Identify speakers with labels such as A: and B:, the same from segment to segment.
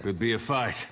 A: Could be a fight.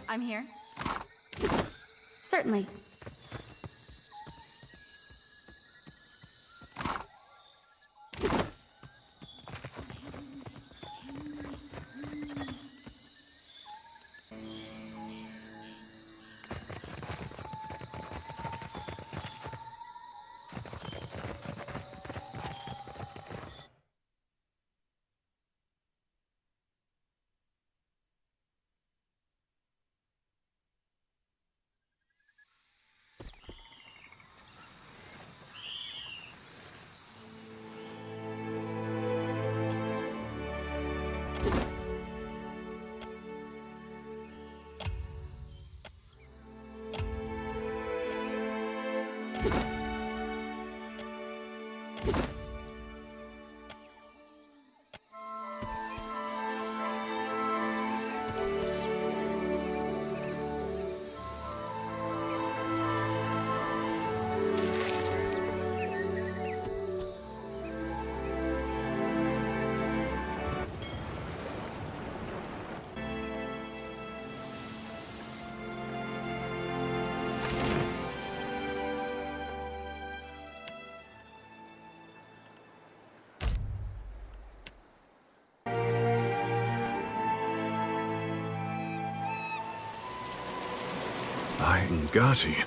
B: I'm here. Certainly.
C: Ngati.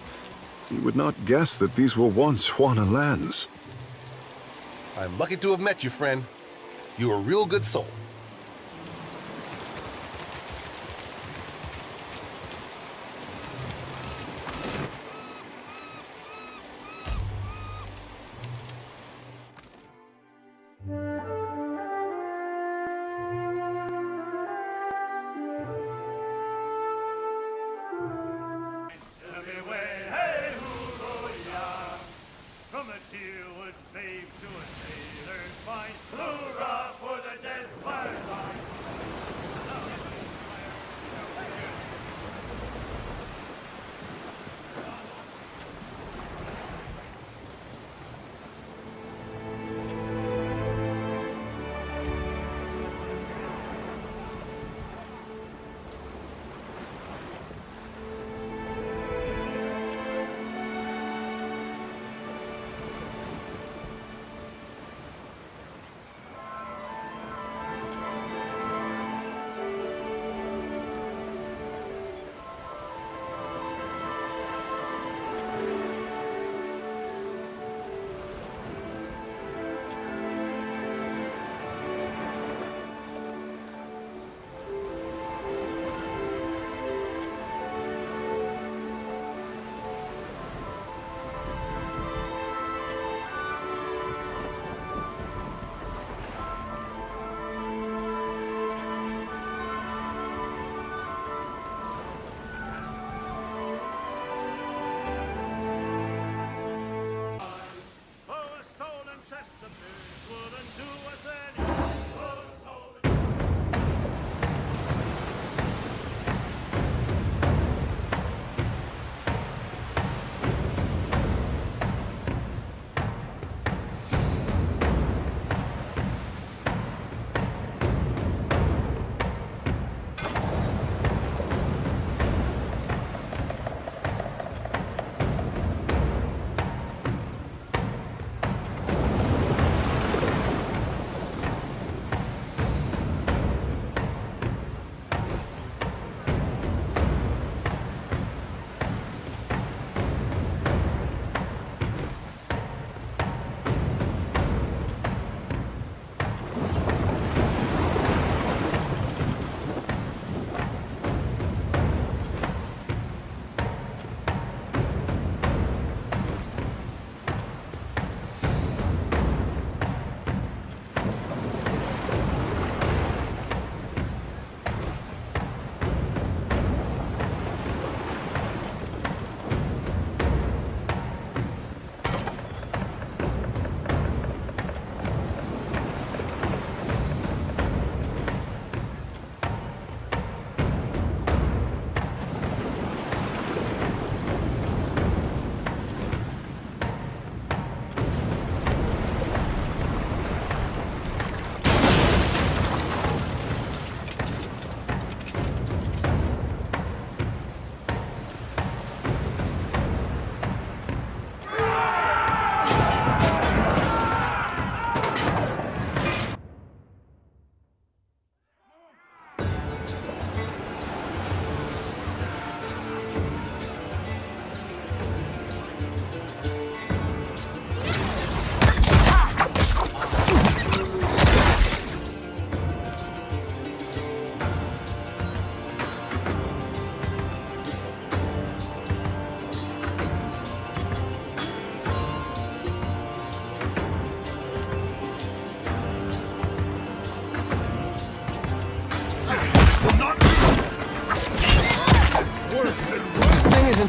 C: You would not guess that these were once Juana lands.
D: I'm lucky to have met you, friend. You're a real good soul.
E: From a tear would babe to a sailor's fine. Hoorah for the Deadfire!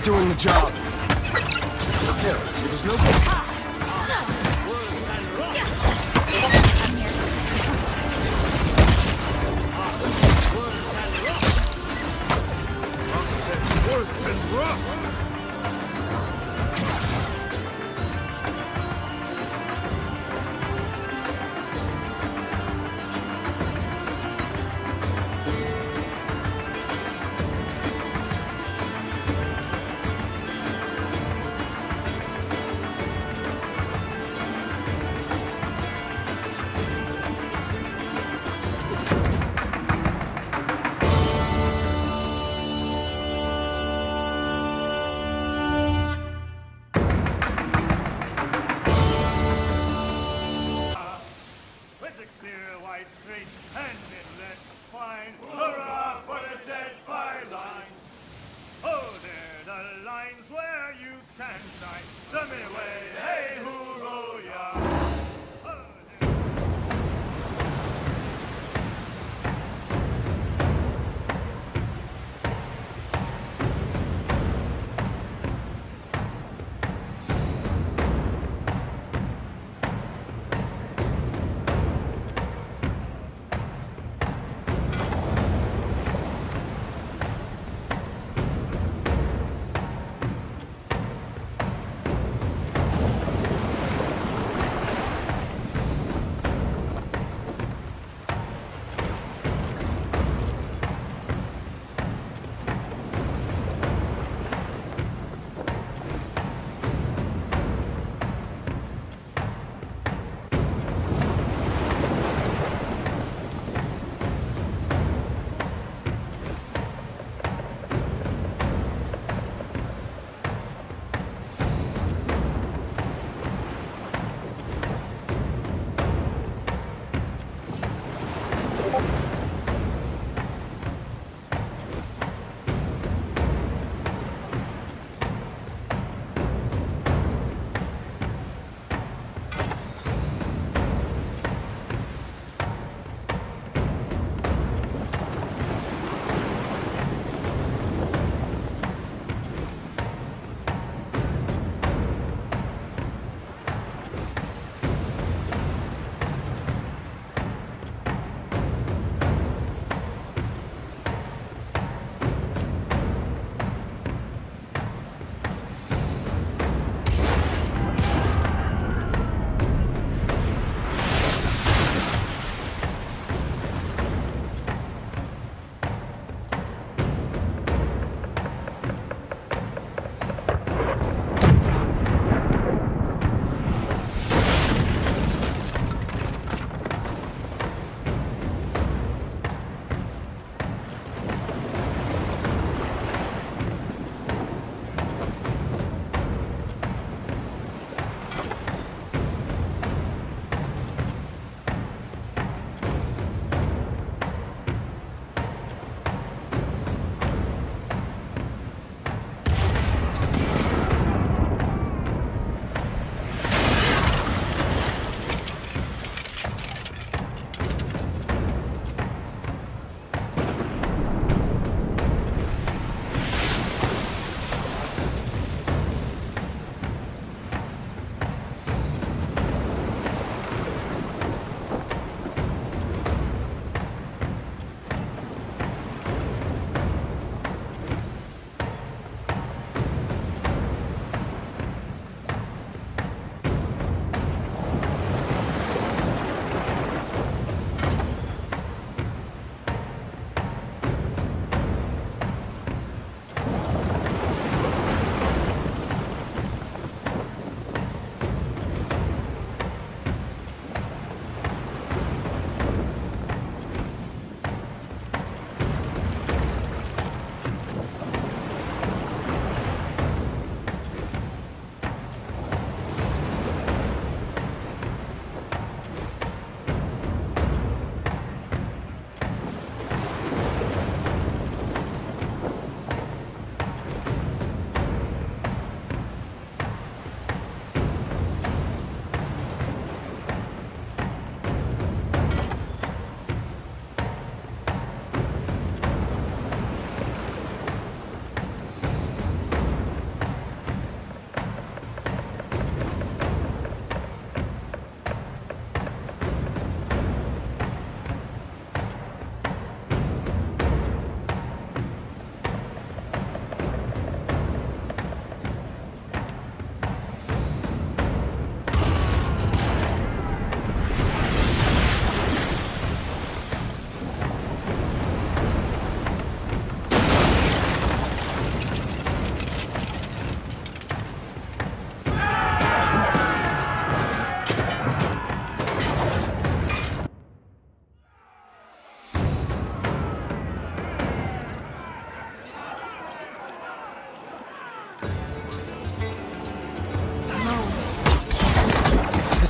A: doing the job. Okay, it is no good.
C: Worth and rough!
B: With a clear, white, straight standing, let's find hurrah for the Deadfire lines. Oh, they're the lines where you can shine. Send me away, hey, hooroo, ya. Oh, they're-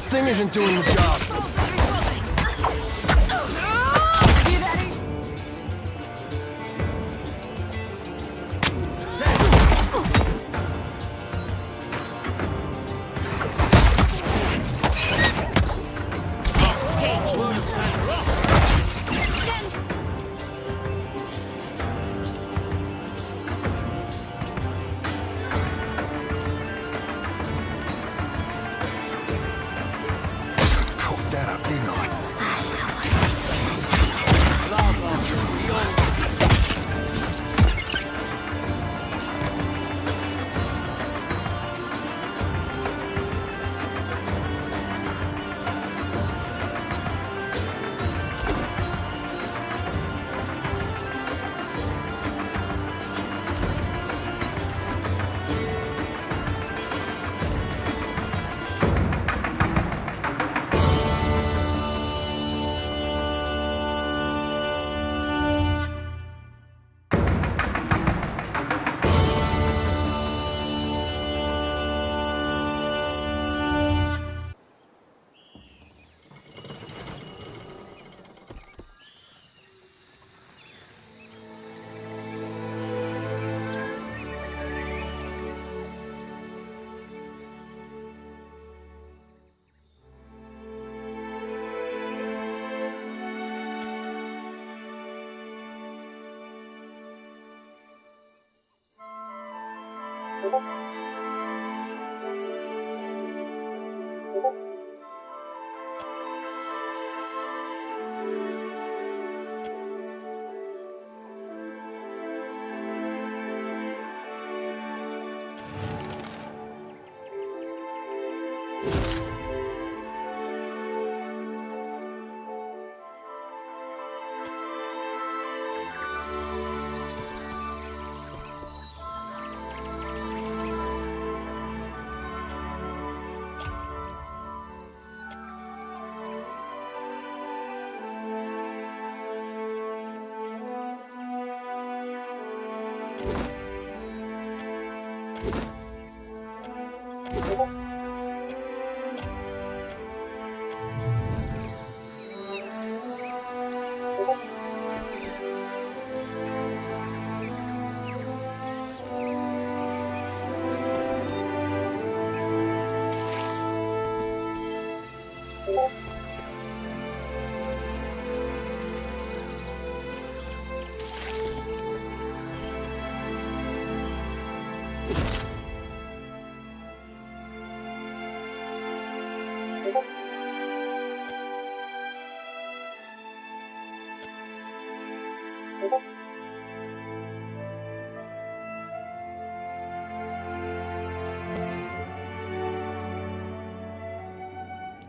A: thing isn't doing the job.
E: You ready?
C: Cooked that up, didn't I?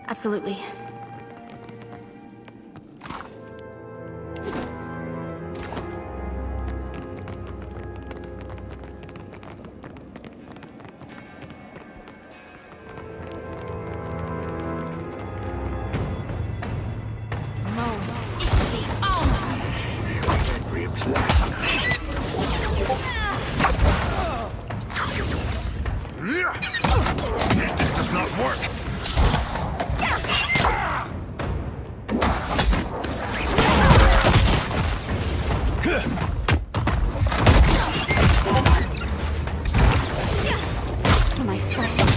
E: Absolutely.
C: Ribs last night. This does not work.
E: For my friends.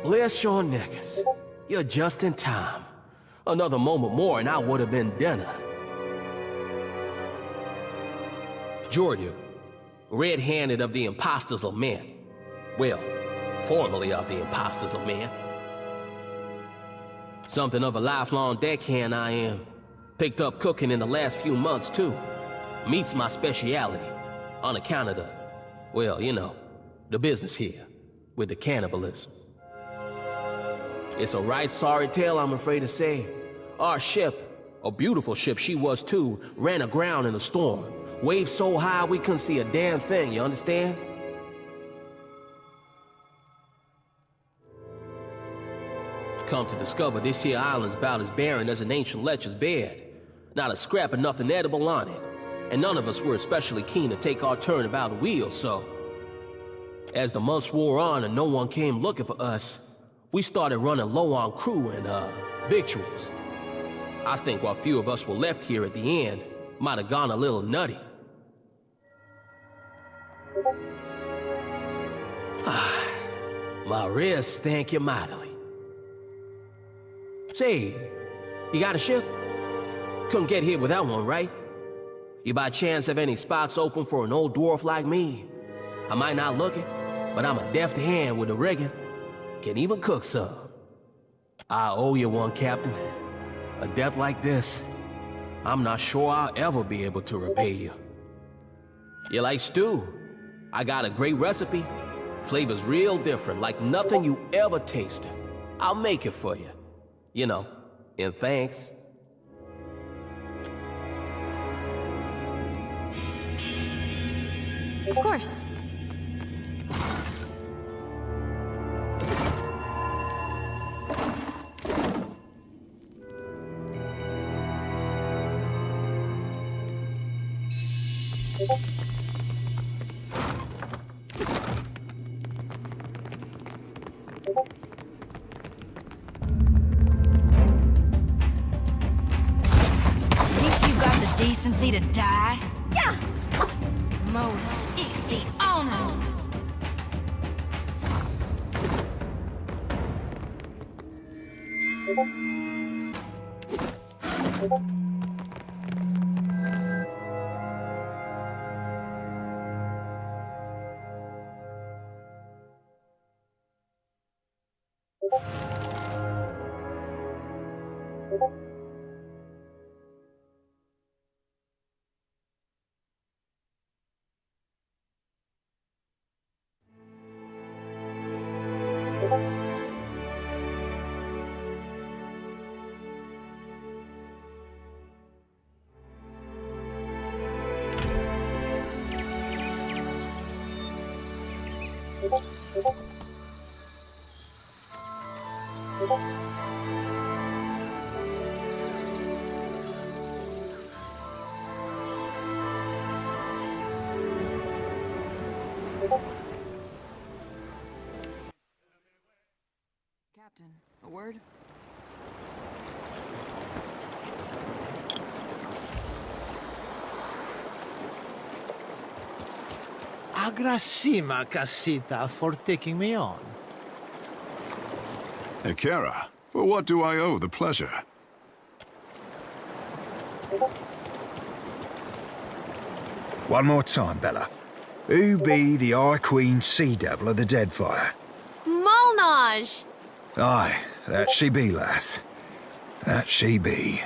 F: Bless your knickers. You're just in time. Another moment more and I would have been dinner. Jordan, red-handed of the Imposter's Lament. Well, formerly of the Imposter's Lament. Something of a lifelong deckhand I am. Picked up cooking in the last few months, too. Meat's my speciality, on account of the, well, you know, the business here, with the cannibalism. It's a right sorry tale, I'm afraid to say. Our ship, a beautiful ship she was too, ran aground in a storm. Waves so high we couldn't see a damn thing, you understand? Come to discover this here island's about as barren as an ancient lecher's bed. Not a scrap of nothing edible on it. And none of us were especially keen to take our turn about the wheel, so... As the months wore on and no one came looking for us, we started running low on crew and, victuals. I think what few of us were left here at the end might have gone a little nutty. My wrists thank you mightily. Say, you got a ship? Couldn't get here without one, right? You by chance have any spots open for an old dwarf like me? I might not look it, but I'm a deft hand with the rigging. Can even cook some. I owe you one, Captain. A death like this, I'm not sure I'll ever be able to repay you. You like stew? I got a great recipe. Flavor's real different, like nothing you ever tasted. I'll make it for you. You know, in thanks.
E: Of course.
G: Thinks you got the decency to die?
E: Yeah!
G: Mode Ixie honor.
H: Captain, a word?
I: Agrasima, Casita, for taking me on.
C: Ekera, for what do I owe the pleasure?
A: One more time, Bella. Who be the High Queen Sea Devil of the Deadfire?
E: Molnage!
H: Aye, that she be, lass. That she be.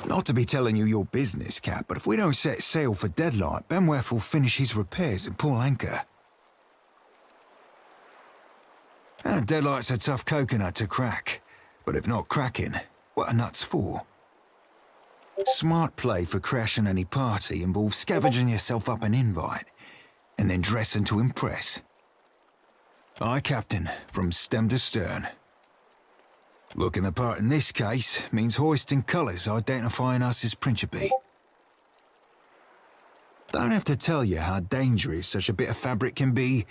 H: Not to be telling you your business, Cap, but if we don't set sail for Deadlight, Benworth will finish his repairs and pull anchor. Deadlight's a tough coconut to crack, but if not cracking, what are nuts for? Smart play for crashing any party involves scavenging yourself up an invite, and then dressing to impress. Aye, Captain, from stem to stern. Looking the part in this case means hoisting colours identifying us as Principe. Don't have to tell you how dangerous such a bit of fabric can be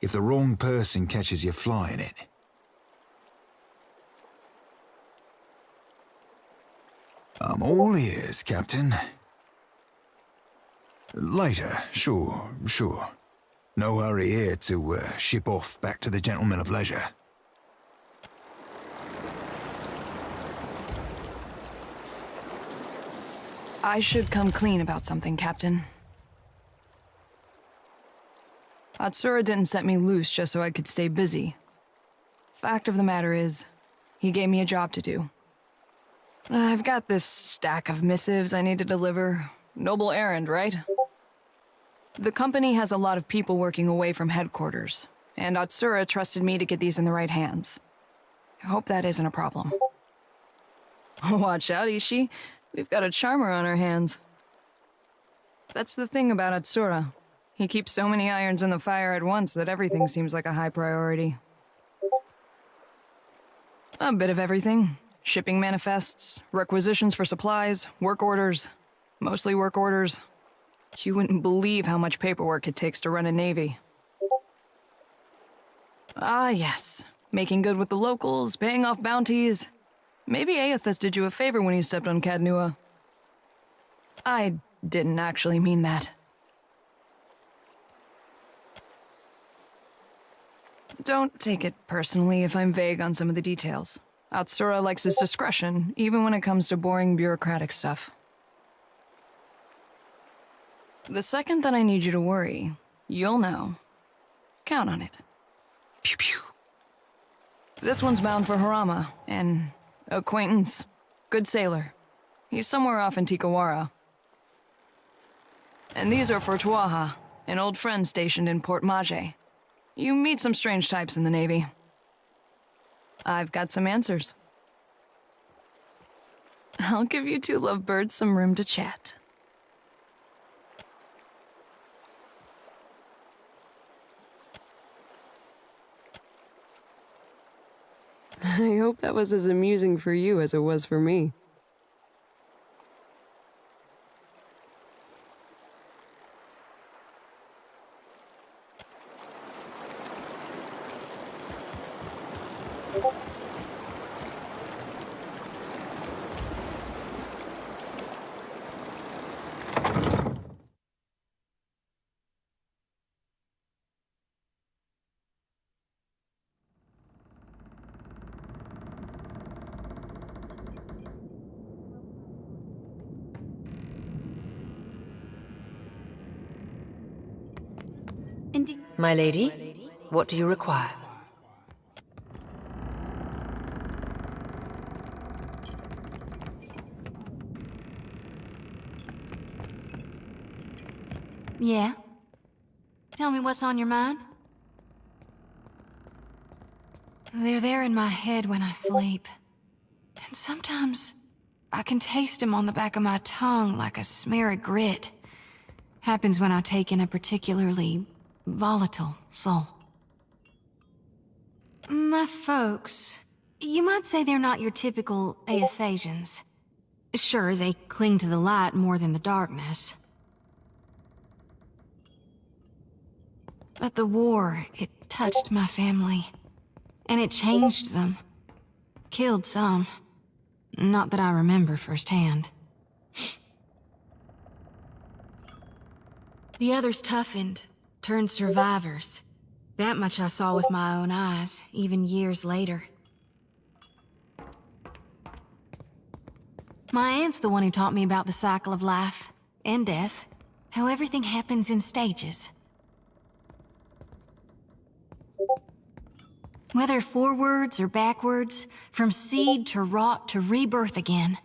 H: if the wrong person catches you flying it. I'm all ears, Captain. Later, sure. No hurry here to ship off back to the Gentlemen of Leisure.
J: I should come clean about something, Captain. Atsura didn't set me loose just so I could stay busy. Fact of the matter is, he gave me a job to do. I've got this stack of missives I need to deliver. Noble errand, right? The company has a lot of people working away from headquarters, and Atsura trusted me to get these in the right hands. I hope that isn't a problem. Watch out, Ishi. We've got a charmer on our hands. That's the thing about Atsura. He keeps so many irons in the fire at once that everything seems like a high priority. A bit of everything. Shipping manifests, requisitions for supplies, work orders. Mostly work orders. You wouldn't believe how much paperwork it takes to run a navy. Ah, yes. Making good with the locals, paying off bounties. Maybe Aethys did you a favor when he stepped on Cadnua. I didn't actually mean that. Don't take it personally if I'm vague on some of the details. Atsura likes his discretion, even when it comes to boring bureaucratic stuff. The second that I need you to worry, you'll know. Count on it. Pew pew. This one's bound for Harama, and acquaintance. Good sailor. He's somewhere off in Tikawara. And these are for Tuaha, an old friend stationed in Port Maje. You meet some strange types in the Navy. I've got some answers. I'll give you two lovebirds some room to chat.
K: I hope that was as amusing for you as it was for me.
E: Indeed.
L: My lady, what do you require?
G: Yeah? Tell me what's on your mind? They're there in my head when I sleep. And sometimes I can taste them on the back of my tongue like a smear of grit. Happens when I take in a particularly volatile soul. My folks, you might say they're not your typical Aethasians. Sure, they cling to the light more than the darkness. But the war, it touched my family. And it changed them. Killed some. Not that I remember firsthand. The others toughened, turned survivors. That much I saw with my own eyes, even years later. My aunt's the one who taught me about the cycle of life and death. how everything happens in stages. Whether forwards or backwards, from seed to rot to rebirth again,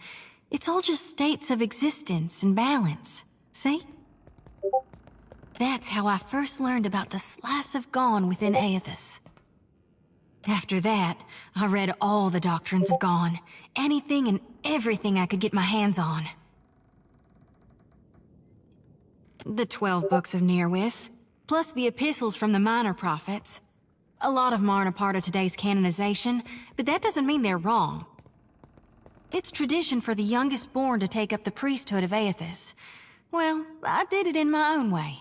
G: it's all just states of existence and balance. See? That's how I first learned about the slice of Gone within Aethys. After that, I read all the doctrines of Gone, anything and everything I could get my hands on. The 12 books of Nearwith, plus the epistles from the minor prophets. A lot of them aren't a part of today's canonization, but that doesn't mean they're wrong. It's tradition for the youngest born to take up the priesthood of Aethys. Well, I did it in my own way.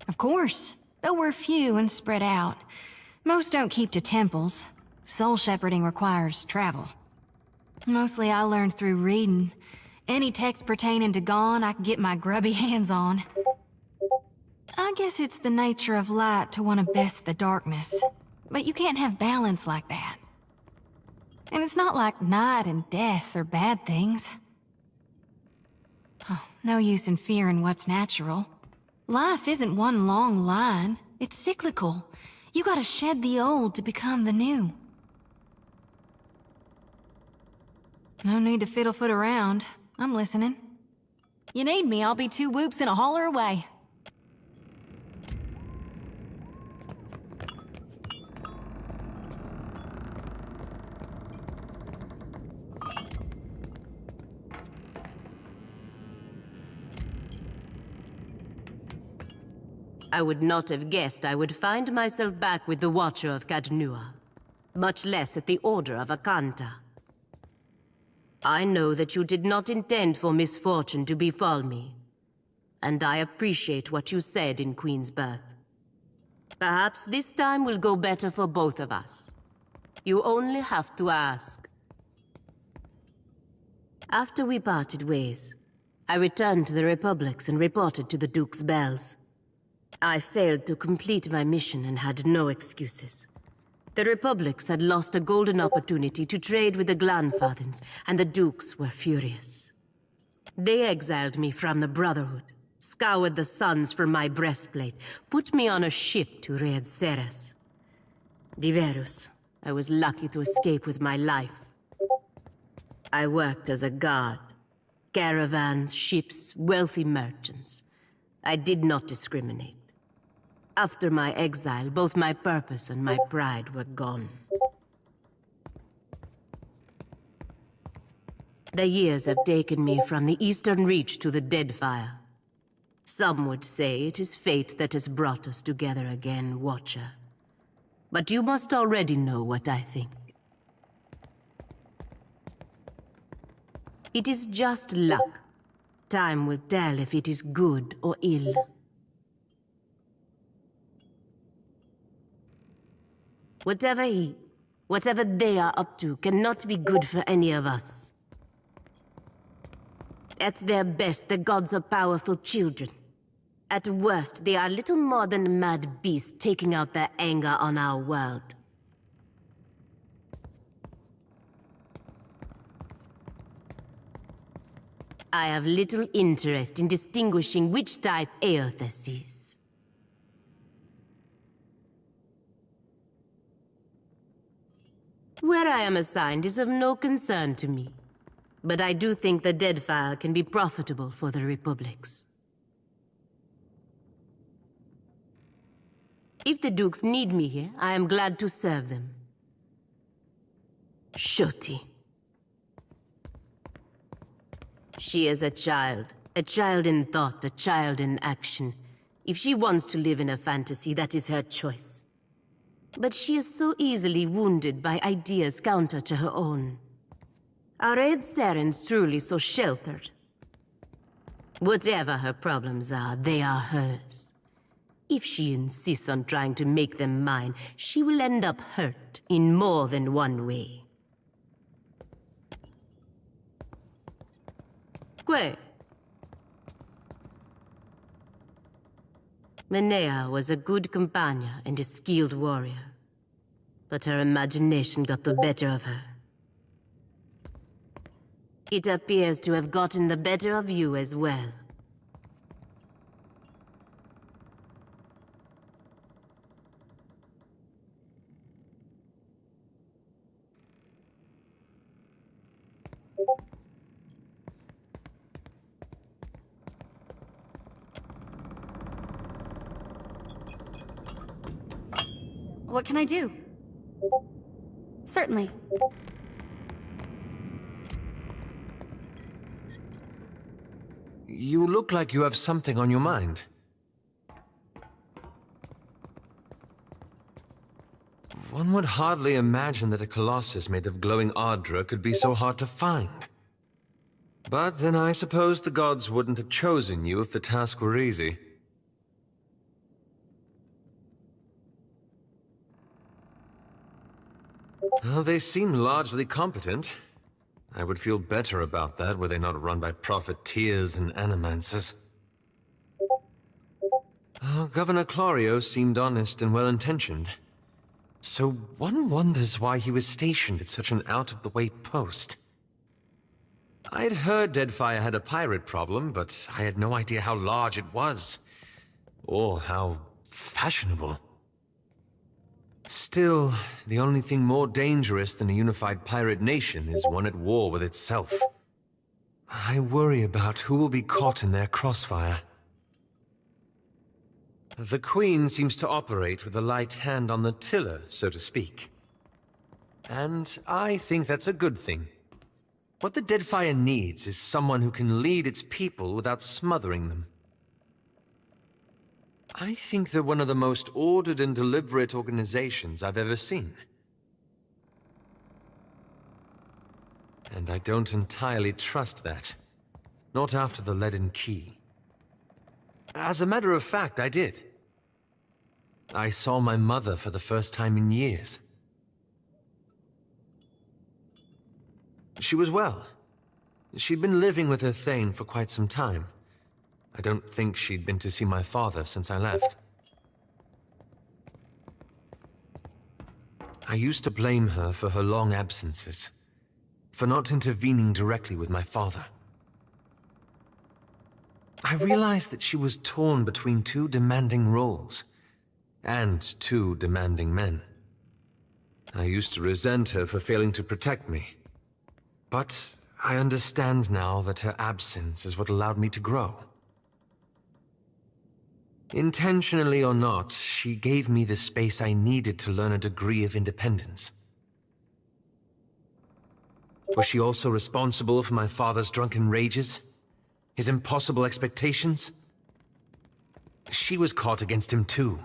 G: Of course, though we're few and spread out. Most don't keep to temples. Soul shepherding requires travel. Mostly I learned through reading. Any text pertaining to Gone I could get my grubby hands on. I guess it's the nature of light to want to best the darkness. But you can't have balance like that. And it's not like night and death are bad things. Oh, no use in fearing what's natural. Life isn't one long line. It's cyclical. You gotta shed the old to become the new. No need to fiddle-foot around. I'm listening. You need me, I'll be 2 whoops and a holler away.
L: I would not have guessed I would find myself back with the Watcher of Cadnua, much less at the Order of Akanta. I know that you did not intend for misfortune to befall me, and I appreciate what you said in Queen's Birth. Perhaps this time will go better for both of us. You only have to ask. After we parted ways, I returned to the Republics and reported to the Duke's bells. I failed to complete my mission and had no excuses. The Republics had lost a golden opportunity to trade with the Glanfathens, and the Dukes were furious. They exiled me from the Brotherhood, scoured the suns from my breastplate, put me on a ship to Red Ceres. Diverus, I was lucky to escape with my life. I worked as a guard. Caravans, ships, wealthy merchants. I did not discriminate. After my exile, both my purpose and my pride were gone. The years have taken me from the Eastern Reach to the Deadfire. Some would say it is fate that has brought us together again, Watcher. But you must already know what I think. It is just luck. Time will tell if it is good or ill. Whatever they are up to cannot be good for any of us. At their best, the gods are powerful children. At worst, they are little more than mad beasts taking out their anger on our world. I have little interest in distinguishing which type Aethys is. Where I am assigned is of no concern to me, but I do think the Deadfire can be profitable for the Republics. If the Dukes need me here, I am glad to serve them. Shoti. She is a child in thought, a child in action. If she wants to live in a fantasy, that is her choice. But she is so easily wounded by ideas counter to her own. Are Red Serens truly so sheltered? Whatever her problems are, they are hers. If she insists on trying to make them mine, she will end up hurt in more than one way. Que? Menea was a good companion and a skilled warrior, but her imagination got the better of her. It appears to have gotten the better of you as well.
E: What can I do? Certainly.
M: You look like you have something on your mind. One would hardly imagine that a colossus made of glowing Ardra could be so hard to find. But then I suppose the gods wouldn't have chosen you if the task were easy. Well, they seem largely competent. I would feel better about that were they not run by profiteers and animancers. Governor Clario seemed honest and well-intentioned. So one wonders why he was stationed at such an out-of-the-way post. I'd heard Deadfire had a pirate problem, but I had no idea how large it was. Or how fashionable. Still, the only thing more dangerous than a unified pirate nation is one at war with itself. I worry about who will be caught in their crossfire. The Queen seems to operate with a light hand on the tiller, so to speak. And I think that's a good thing. What the Deadfire needs is someone who can lead its people without smothering them. I think they're one of the most ordered and deliberate organizations I've ever seen. And I don't entirely trust that. Not after the leaden key. As a matter of fact, I did. I saw my mother for the first time in years. She was well. She'd been living with her Thane for quite some time. I don't think she'd been to see my father since I left. I used to blame her for her long absences, for not intervening directly with my father. I realized that she was torn between two demanding roles, and two demanding men. I used to resent her for failing to protect me, but I understand now that her absence is what allowed me to grow. Intentionally or not, she gave me the space I needed to learn a degree of independence. Was she also responsible for my father's drunken rages? His impossible expectations? She was caught against him too.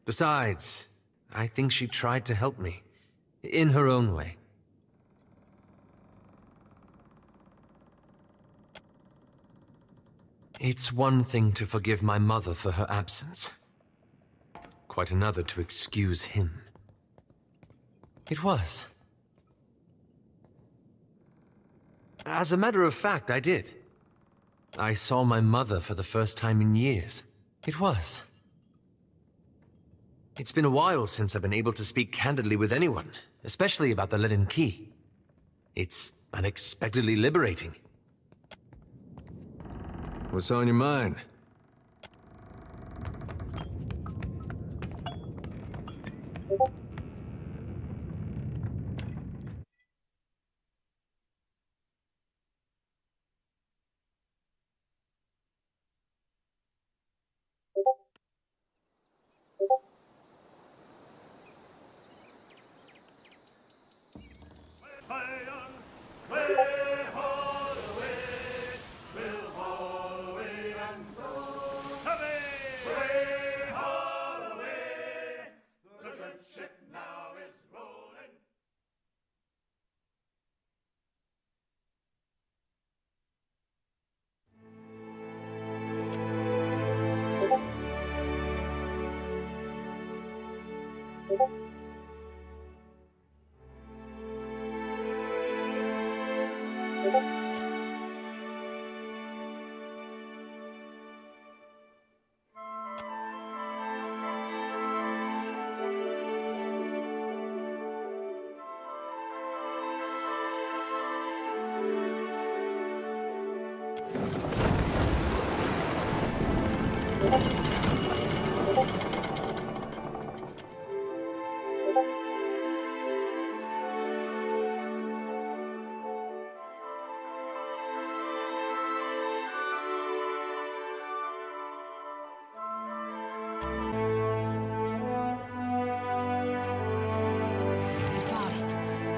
M: Besides, I think she tried to help me, in her own way. It's one thing to forgive my mother for her absence. Quite another to excuse him. It was. As a matter of fact, I did. I saw my mother for the first time in years. It was. It's been a while since I've been able to speak candidly with anyone, especially about the leaden key. It's unexpectedly liberating.
C: What's on your mind?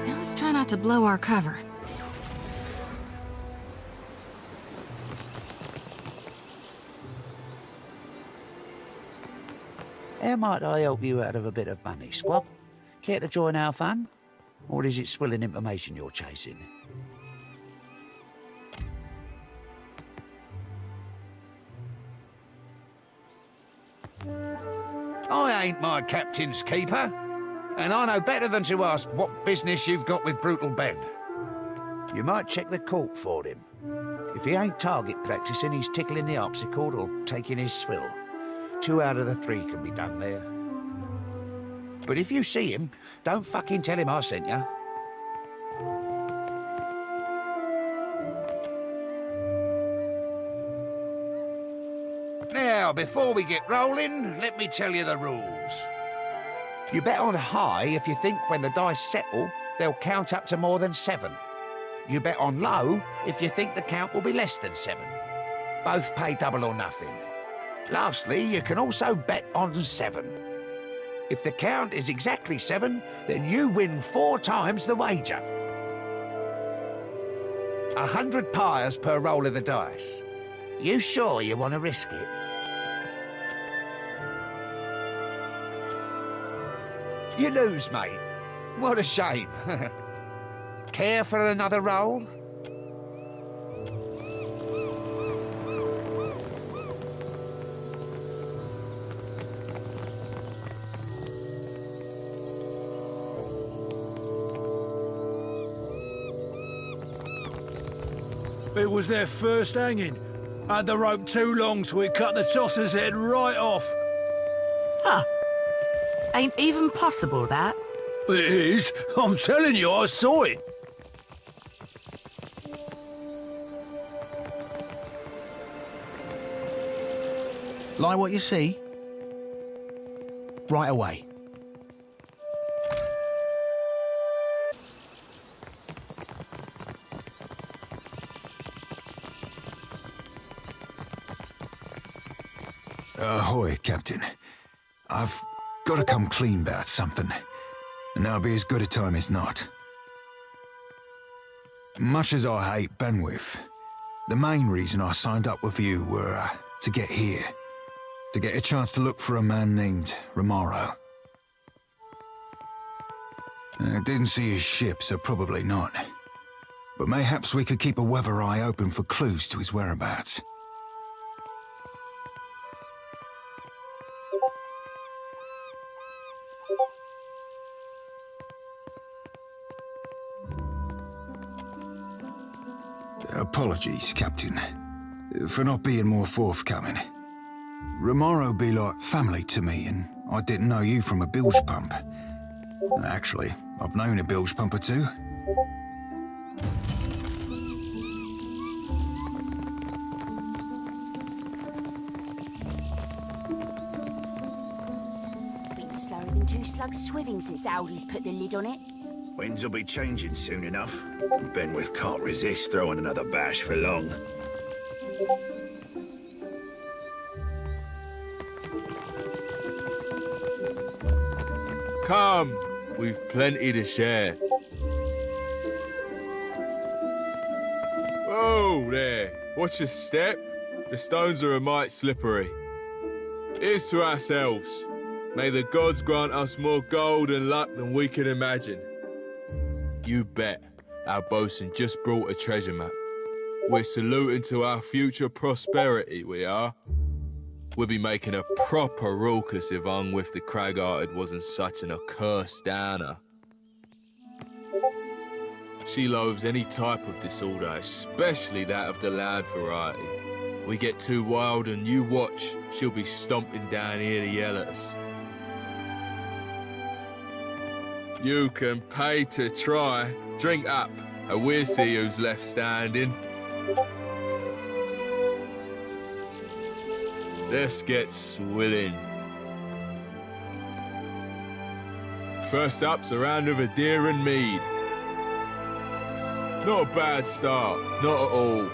G: Now let's try not to blow our cover.
N: How might I help you out of a bit of money, Squab? Care to join our fun? Or is it swilling information you're chasing? I ain't my captain's keeper, and I know better than to ask what business you've got with Brutal Ben. You might check the court for him. If he ain't target practicing, he's tickling the harpsichord or taking his swill. 2 out of the 3 can be done there. But if you see him, don't fucking tell him I sent you. Now, before we get rolling, let me tell you the rules. You bet on high if you think when the dice settle, they'll count up to more than 7. You bet on low if you think the count will be less than 7. Both pay double or nothing. Lastly, you can also bet on 7. If the count is exactly 7, then you win 4 times the wager. 100 pyres per roll of the dice. You sure you want to risk it? You lose, mate. What a shame. Care for another roll?
I: It was their first hanging. Had the rope too long, so we cut the tosser's head right off.
O: Huh. Ain't even possible, that.
I: It is. I'm telling you, I saw it.
N: Like what you see? Right away.
H: Ahoy, Captain. I've got to come clean about something, and that'll be as good a time as not. Much as I hate Benwith, the main reason I signed up with you were to get here, to get a chance to look for a man named Romaro. I didn't see his ship, so probably not. But mayhaps we could keep a weather eye open for clues to his whereabouts. Apologies, Captain, for not being more forthcoming. Romaro be like family to me, and I didn't know you from a bilge pump. Actually, I've known a bilge pump or two.
P: Been slower than 2 slugs swimming since Aldi's put the lid on it.
Q: Winds will be changing soon enough. Benwith can't resist throwing another bash for long.
R: Come, we've plenty to share. Whoa there, watch your step. The stones are a mite slippery. Here's to ourselves. May the gods grant us more gold and luck than we can imagine. You bet, our bosun just brought a treasure map. We're saluting to our future prosperity, we are. We'd be making a proper ruckus if Ungwith the Crag-Hearted wasn't such an accursed downer. She loathes any type of disorder, especially that of the loud variety. We get too wild and you watch, she'll be stomping down here to yell at us. You can pay to try. Drink up, and we'll see who's left standing. Let's get swilling. First up's a round of a deer and mead. Not a bad start, not at all.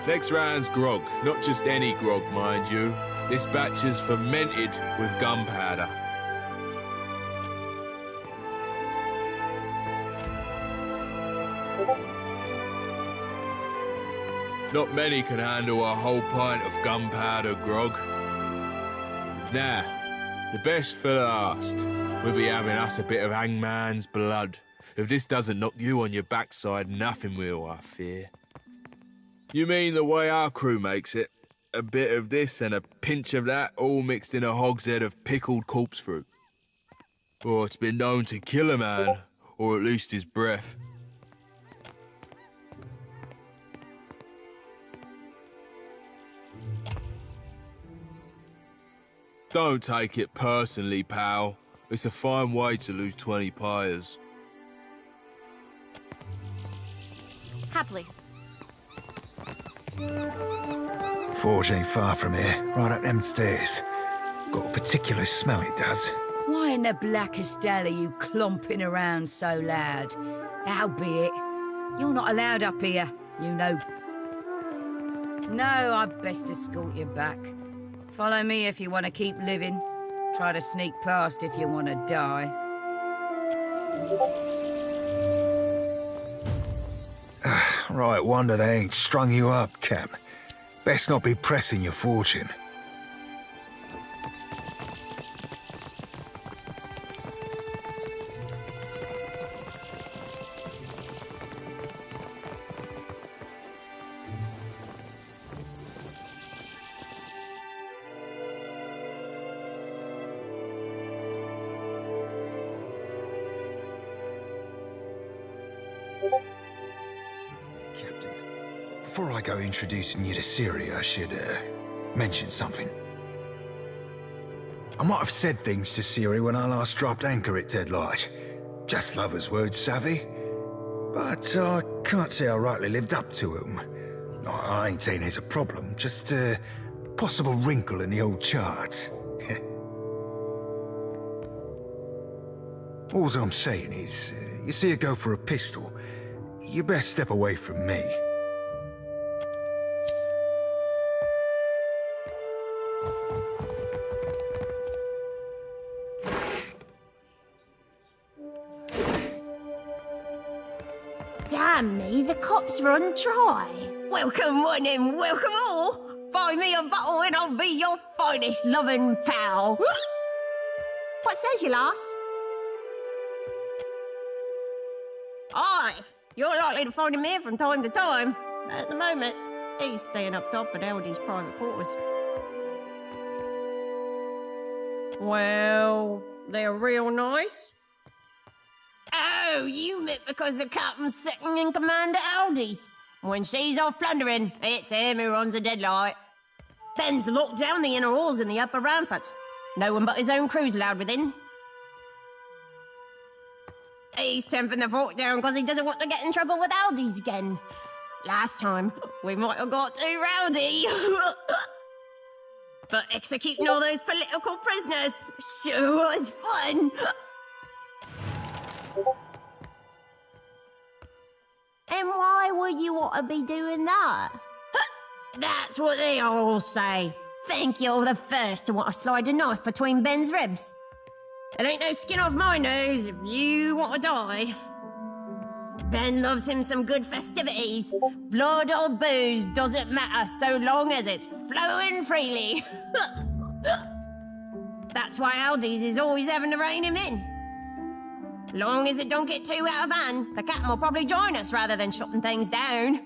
R: Next round's grog, not just any grog, mind you. This batch is fermented with gunpowder. Not many can handle a whole pint of gunpowder grog. Now, the best for last. We'll be having us a bit of hangman's blood. If this doesn't knock you on your backside, nothing will, I fear. You mean the way our crew makes it? A bit of this and a pinch of that, all mixed in a hogshead of pickled corpse fruit. Or it's been known to kill a man, or at least his breath. Don't take it personally, pal. It's a fine way to lose 20 pyres.
P: Happily.
H: Forge ain't far from here, right up them stairs. Got a particular smell it does.
S: Why in the blackest hell are you clomping around so loud? Howbeit, you're not allowed up here, you know. No, I'd best escort you back. Follow me if you want to keep living. Try to sneak past if you want to die.
H: Right, wonder they ain't strung you up, Cap. Best not be pressing your fortune. Captain, before I go introducing you to Siri, I should, mention something. I might have said things to Siri when I last dropped anchor at Deadlight. Just lovers' words, savvy. But I can't say I rightly lived up to them. I ain't saying there's a problem, just a possible wrinkle in the old charts. All I'm saying is, you see her go for a pistol, you best step away from me.
P: Damn me, the cops run dry.
T: Welcome one and welcome all. Buy me a bottle and I'll be your finest loving pal.
P: What says you, lass?
T: Aye, you're likely to find him here from time to time. At the moment, he's staying up top at Aldi's private quarters. Well, they're real nice. Oh, you meant because the captain's second in command at Aldi's. When she's off plundering, it's him who runs the Deadlight. Ben's locked down the inner halls and the upper ramparts. No one but his own crew's allowed within. He's temping the fort down because he doesn't want to get in trouble with Aldi's again. Last time, we might have got too rowdy. But executing all those political prisoners sure was fun.
P: And why would you want to be doing that?
T: That's what they all say. Think you're the first to want to slide a knife between Ben's ribs. It ain't no skin off my nose if you want to die. Ben loves him some good festivities. Blood or booze doesn't matter so long as it's flowing freely. That's why Aldi's is always having to rein him in. Long as it don't get too out of hand, the captain will probably join us rather than shutting things down.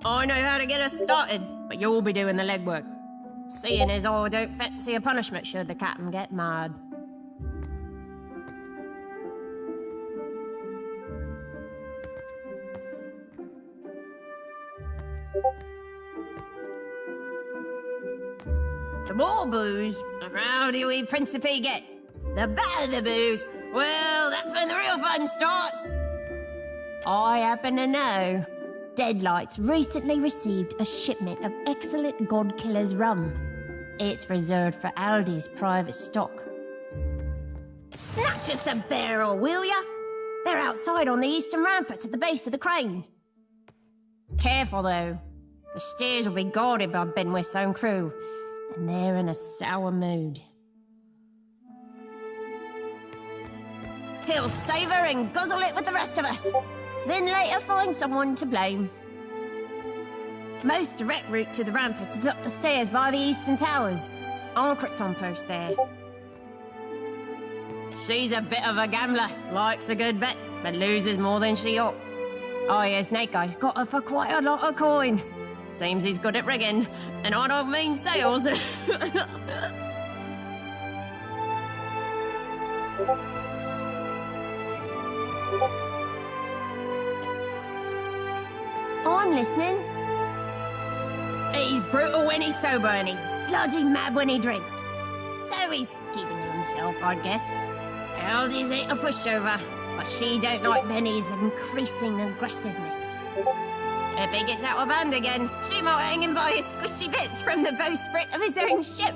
T: I know how to get us started, but you'll be doing the legwork. Seeing as I don't fancy a punishment should the captain get mad. The more booze, the rowdy we Principe get. The better the booze, well, that's when the real fun starts. I happen to know Deadlights recently received a shipment of excellent God-Killer's rum. It's reserved for Aldi's private stock. Snatch us a barrel, will ya? They're outside on the eastern rampart at the base of the crane. Careful, though. The stairs will be guarded by Benwith's own crew, and they're in a sour mood. He'll savour and guzzle it with the rest of us, then later find someone to blame. Most direct route to the rampart is up the stairs by the eastern towers. Ancret's on post there. She's a bit of a gambler, likes a good bet, but loses more than she ought. Oh yeah, Snake Eye's got her for quite a lot of coin. Seems he's good at rigging, and I don't mean sales. I'm listening. He's brutal when he's sober, and he's bloody mad when he drinks. So he's keeping to himself, I guess. Aldi's ain't a pushover, but she don't like Benny's increasing aggressiveness. If he gets out of hand again, she might hang him by his squishy bits from the bowsprit of his own ship.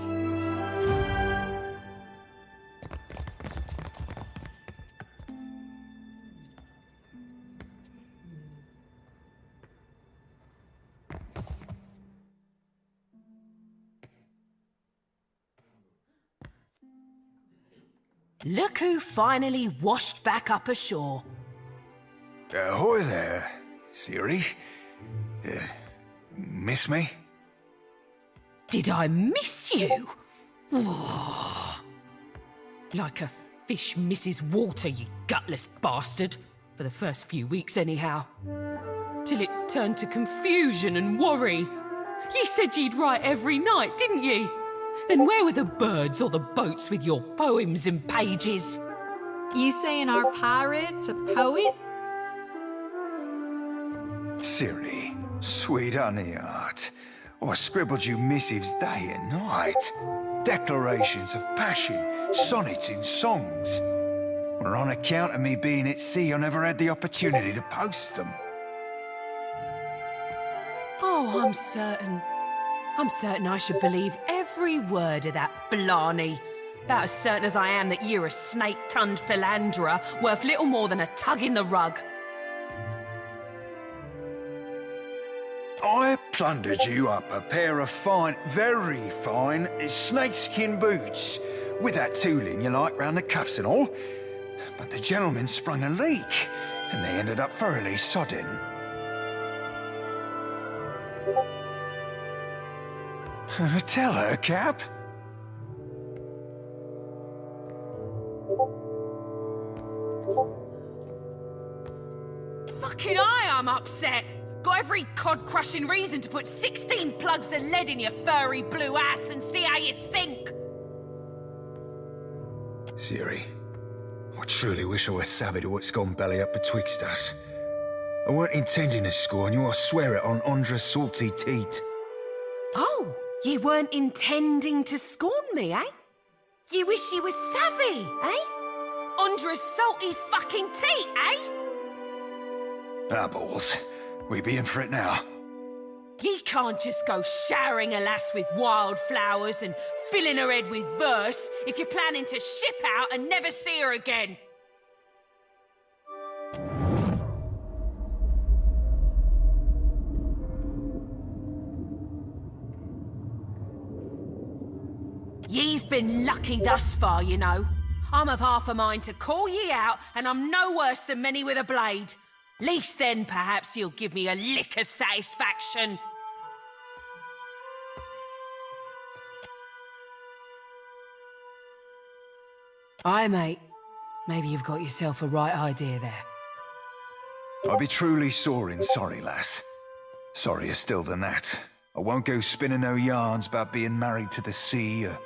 U: Look who finally washed back up ashore.
H: Ahoy there, Siri. Miss me?
U: Did I miss you? Oh. Like a fish misses water, you gutless bastard. For the first few weeks, anyhow. Till it turned to confusion and worry. Ye said ye'd write every night, didn't ye? Then where were the birds or the boats with your poems and pages?
G: You saying our pirate's a poet?
H: Siri, sweet honey heart. I scribbled you missives day and night. Declarations of passion, sonnets in songs. Well, on account of me being at sea, I never had the opportunity to post them.
U: Oh, I'm certain I should believe every word of that blarney. About as certain as I am that you're a snake-tongued philanderer worth little more than a tug in the rug.
H: I plundered you up a pair of fine, very fine, snakeskin boots, with that tooling you like round the cuffs and all. But the gentleman sprung a leak, and they ended up thoroughly sodden. Tell her, Cap.
U: Fucking I'm upset. Got every cod-crushing reason to put 16 plugs of lead in your furry blue ass and see how you sink.
H: Siri, I truly wish I was savvy to what's gone belly up betwixt us. I weren't intending to scorn you, I swear it on Andra's salty teat.
U: Oh, you weren't intending to scorn me, eh? You wish you was savvy, eh? Andra's salty fucking teat, eh?
H: Ah, balls. We be in for it now.
U: Ye can't just go showering a lass with wildflowers and filling her head with verse if you're planning to ship out and never see her again. Ye've been lucky thus far, you know. I'm of half a mind to call ye out, and I'm no worse than many with a blade. Least then, perhaps you'll give me a lick of satisfaction. Aye, mate. Maybe you've got yourself a right idea there.
H: I be truly sore and sorry, lass. Sorrier still than that. I won't go spinning no yarns about being married to the sea or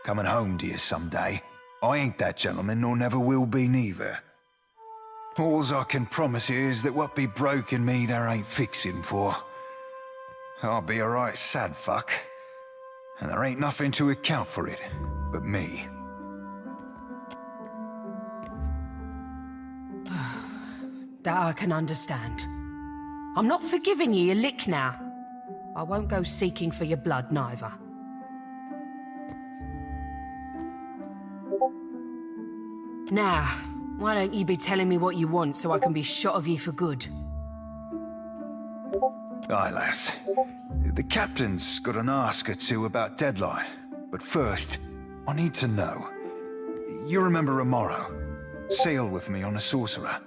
H: coming home to you someday. I ain't that gentleman, nor never will be neither. Alls I can promise you is that what be broke in me there ain't fixing for. I'll be a right sad fuck, and there ain't nothing to account for it but me.
U: That I can understand. I'm not forgiving you your lick now. I won't go seeking for your blood, neither. Now, why don't you be telling me what you want so I can be shot of you for good?
H: Aye, lass. The captain's got an ask or two about Deadline. But first, I need to know. You remember Romaro? Sailed with me on a sorcerer.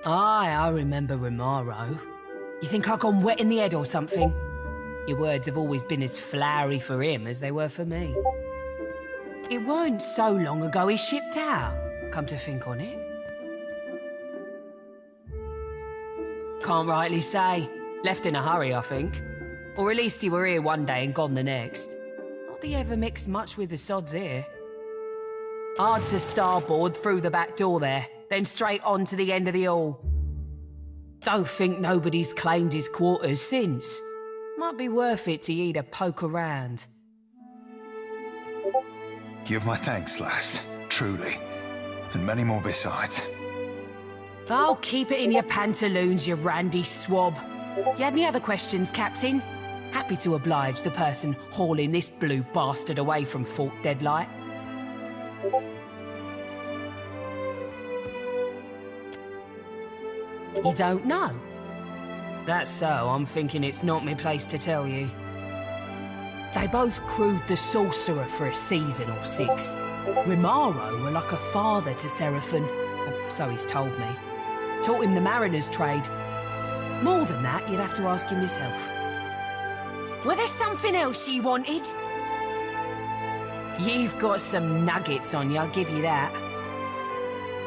U: Aye, I remember Romaro. You think I've gone wet in the head or something? Your words have always been as flowery for him as they were for me. It weren't so long ago he shipped out, come to think on it. Can't rightly say. Left in a hurry, I think. Or at least he were here one day and gone the next. Not that he ever mixed much with the sods here. Hard to starboard through the back door there, then straight on to the end of the hall. Don't think nobody's claimed his quarters since. Might be worth it to you to poke around.
H: Give my thanks, lass. Truly. And many more besides.
U: Oh, keep it in your pantaloons, you randy swab. You had any other questions, Captain? Happy to oblige the person hauling this blue bastard away from Fort Deadlight. You don't know? That's so, I'm thinking it's not my place to tell you. They both crewed the Sorcerer for a season or 6. Romaro were like a father to Seraphim, or so he's told me. Taught him the mariner's trade. More than that, you'd have to ask him yourself. Were there something else you wanted? You've got some nuggets on you, I'll give you that.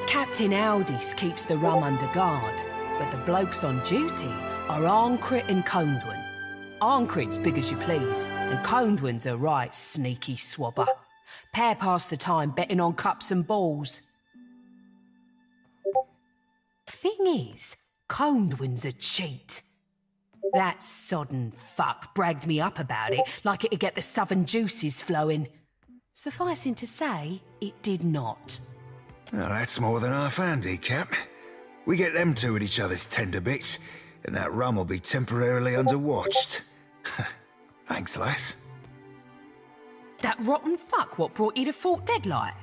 U: Captain Aldis keeps the rum under guard, but the blokes on duty are Arncrit and Condwen. Arncrit's big as you please, and Condwen's a right sneaky swabber. Pair pass the time betting on cups and balls. Thing is, Condwen's a cheat. That sodden fuck bragged me up about it like it'd get the southern juices flowing. Sufficing to say, it did not.
H: Well, that's more than half handy, Cap. We get them two at each other's tender bits, and that rum will be temporarily underwatched. Thanks, lass.
U: That rotten fuck what brought you to Fort Deadlight?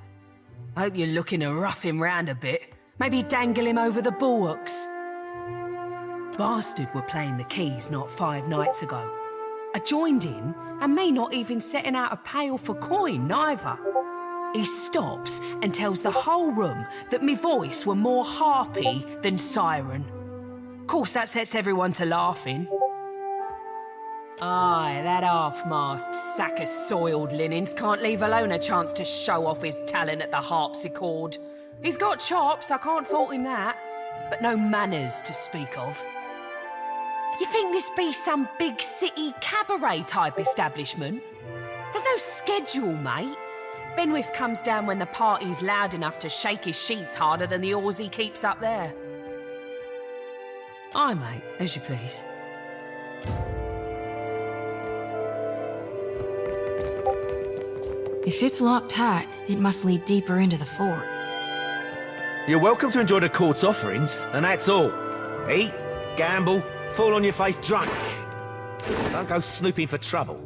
U: I hope you're looking to rough him round a bit. Maybe dangle him over the bulwarks. Bastard were playing the keys not 5 nights ago. I joined in, and me not even setting out a pail for coin, neither. He stops and tells the whole room that me voice were more harpy than siren. Course that sets everyone to laughing. Aye, that half-mast sack of soiled linens can't leave alone a chance to show off his talent at the harpsichord. He's got chops, I can't fault him that, but no manners to speak of. You think this be some big city cabaret type establishment? There's no schedule, mate. Benwith comes down when the party's loud enough to shake his sheets harder than the oars he keeps up there. Aye, mate, as you please.
G: If it's locked tight, it must lead deeper into the fort.
D: You're welcome to enjoy the court's offerings, and that's all. Eat, gamble, fall on your face drunk. Don't go snooping for trouble.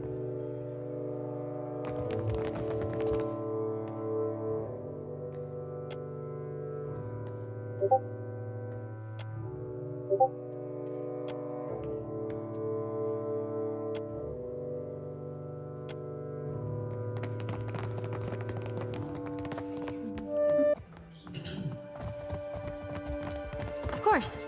E: Of course.